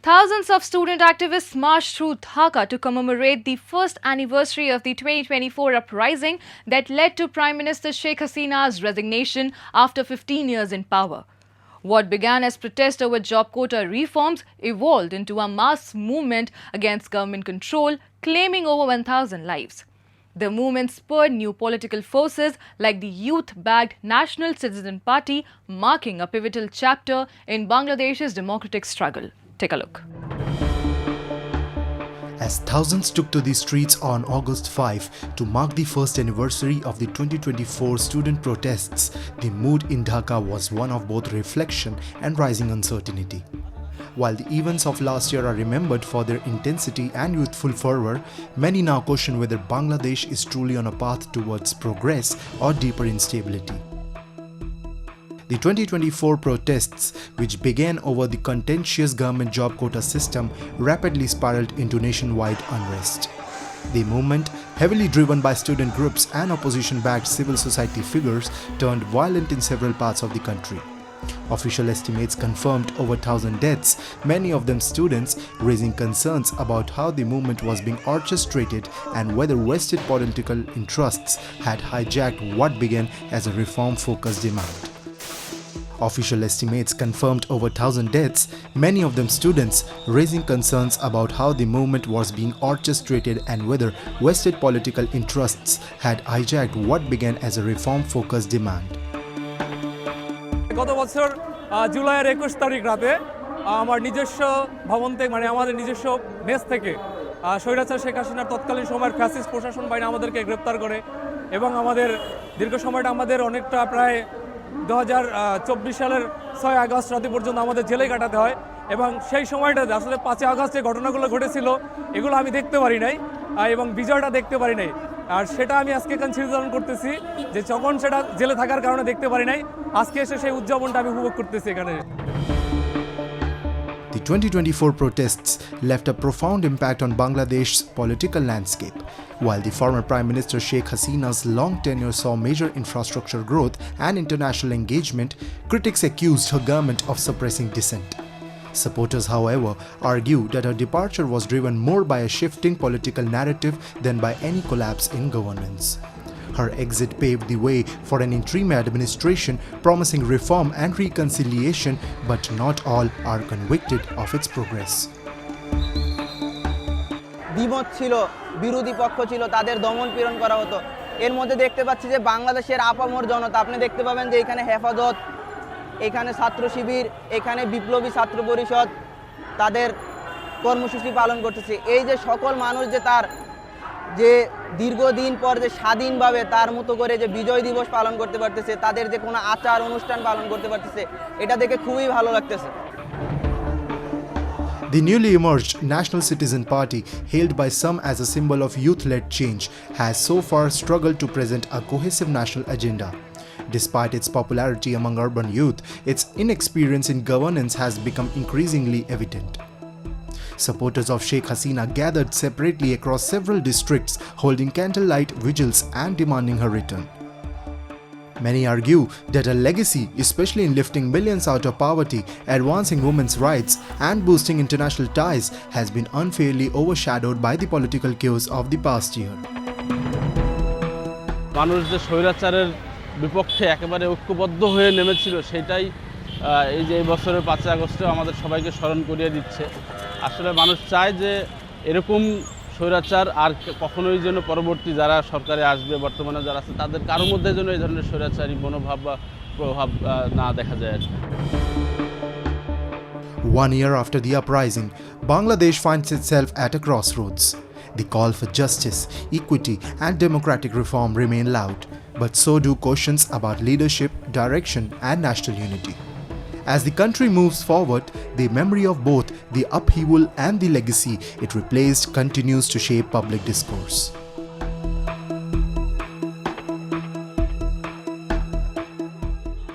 Thousands of student activists marched through Dhaka to commemorate the first anniversary of the 2024 uprising that led to Prime Minister Sheikh Hasina's resignation after 15 years in power. What began as protest over job quota reforms evolved into a mass movement against government control, claiming over 1,000 lives. The movement spurred new political forces like the youth-backed National Citizen Party, marking a pivotal chapter in Bangladesh's democratic struggle. Take a look. As thousands took to the streets on August 5 to mark the first anniversary of the 2024 student protests, the mood in Dhaka was one of both reflection and rising uncertainty. While the events of last year are remembered for their intensity and youthful fervor, many now question whether Bangladesh is truly on a path towards progress or deeper instability. The 2024 protests, which began over the contentious government job quota system, rapidly spiraled into nationwide unrest. The movement, heavily driven by student groups and opposition-backed civil society figures, turned violent in several parts of the country. Official estimates confirmed over 1,000 deaths, many of them students, raising concerns about how the movement was being orchestrated and whether vested political interests had hijacked what began as a reform-focused demand. Official estimates confirmed over 1,000 deaths, many of them students, raising concerns about how the movement was being orchestrated and whether vested political interests had hijacked what began as a reform-focused demand. গত বছর জুলাইয়ের 21 তারিখ রাতে আমার নিজস্ব ভবন থেকে আমাদের নিজস্ব মেস থেকে স্বৈরাচার শেখ হাসিনার তৎকালীন সময়ের ফ্যাসিস্ট প্রশাসন বাহিনী আমাদেরকে গ্রেফতার করে এবং আমাদের দীর্ঘ সময়টা আমাদের অনেকটা প্রায় 2024 সালের 6 আগস্ট রাতে পর্যন্ত আমাদের জেলে কাটাতে হয় এবং সেই সময়টাতে আসলে 5 আগস্ট যে ঘটনাগুলো ঘটেছিল এগুলো আমি দেখতে পারি নাই এবং বিজয়টা দেখতে পারি নাই আর সেটা আমি আজকে এখানে স্মরণ করতেছি যে যখন সেটা জেলে থাকার কারণে দেখতে পারি নাই আজকে এসে সেই উদযাপনটা আমি উপভোগ করতেছি এখানে। The 2024 protests left a profound impact on Bangladesh's political landscape. While the former Prime Minister Sheikh Hasina's long tenure saw major infrastructure growth and international engagement, critics accused her government of suppressing dissent. Supporters, however, argue that her departure was driven more by a shifting political narrative than by any collapse in governance. Her exit paved the way for an interim administration promising reform and reconciliation, but not all are convicted of its progress. দ্বিমত ছিল, বিরোধী পক্ষ ছিল, তাদের দমন পীড়ন করা হতো। এর মধ্যে দেখতে পাচ্ছি যে বাংলাদেশের আপামর জনতা, আপনি দেখতে পাবেন যে এখানে হেফাজত, এখানে ছাত্র শিবির, এখানে বিপ্লবী ছাত্র পরিষদ তাদের কর্মসূচি পালন করতেছে। এই যে সকল মানুষ যে তার যে দীর্ঘদিন পর যে স্বাধীনভাবে তার মতো করে যে বিজয় দিবস পালন করতে পারতেছে, তাদের যে কোনো আচার অনুষ্ঠান পালন করতে পারতেছে, এটা দেখে খুবই ভালো লাগতেছে। The newly emerged National Citizen Party, hailed by some as a symbol of youth-led change, has so far struggled to present a cohesive national agenda. Despite its popularity among urban youth, its inexperience in governance has become increasingly evident. Supporters of Sheikh Hasina gathered separately across several districts, holding candlelight vigils and demanding her return. Many argue that her legacy, especially in lifting millions out of poverty, advancing women's rights, and boosting international ties, has been unfairly overshadowed by the political chaos of the past year. মানুষ যে স্বৈরাচারের বিপক্ষে একেবারে ঐক্যবদ্ধ হয়ে নেমেছিল সেটাই এই যে এই বছরের 5 আগস্টে আমাদের সবাইকে স্মরণ করিয়ে দিচ্ছে। আসলে মানুষ চায় যে এরকম স্বৈরাচার আর কখনোই যেন পরবর্তী যারা সরকারে আসবে, বর্তমানে যারা আছে তাদের কারোর মধ্যে যেন এই ধরনের স্বৈরাচারী মনোভাব বা প্রভাব না দেখা যায়। 1 year after the uprising, Bangladesh finds itself at a crossroads. The call for justice, equity, and democratic reform remain loud, but so do questions about leadership, direction, and national unity. As the country moves forward, the memory of both the upheaval and the legacy it replaced continues to shape public discourse.